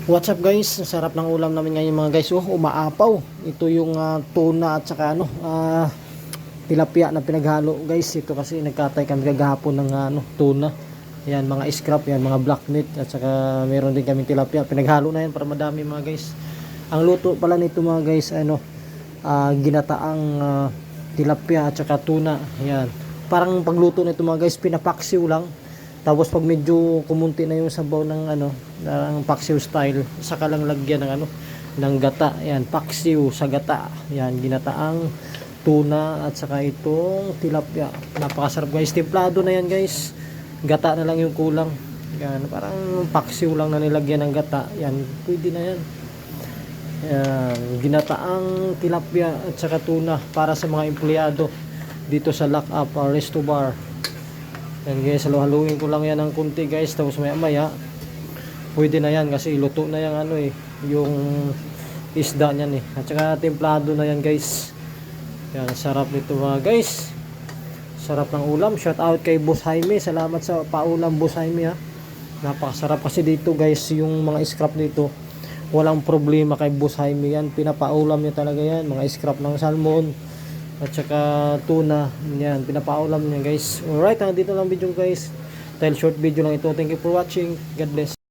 What's up guys? Sarap ng ulam namin ngayon mga guys. Umaapaw. Ito yung tuna at saka tilapia na pinaghalo guys. Ito kasi nagkatay kami kagahapon ng tuna. Yan mga scrap, yan mga black meat at saka meron din kaming tilapia. Pinaghalo na yan para madami mga guys. Ang luto pala nito mga guys ginataang tilapia at saka tuna. Yan. Parang pagluto nito mga guys pinapaksiw lang. Tapos pag medyo kumunti na yung sabaw ng ng paksiw style, saka lang lagyan ng ng gata. Yan, paksiw sa gata. Yan, ginataang tuna at saka itong tilapia. Napakasarap guys. Templado na yan guys. Gata na lang yung kulang. Yan, parang paksiw lang na nilagyan ng gata. Yan, pwede na yan. Yan, ginataang tilapia at saka tuna para sa mga empleyado dito sa Lock Up Resto Bar. Yan guys, haluhaluin ko lang yan ng kunti guys, tapos maya pwede na yan kasi luto na yan yung isda niyan at saka templado na yan guys. Yan, sarap nito mga guys, sarap ng ulam. Shout out kay Boss Jaime, salamat sa paulam Boss Jaime napakasarap kasi dito guys, yung mga scrap dito walang problema kay Boss Jaime. Yan, pinapaulam niya talaga yan, mga scrap ng salmon at saka tuna, yan pinapaulam niya guys. Alright, dito lang video guys, dahil short video lang ito. Thank you for watching, God bless.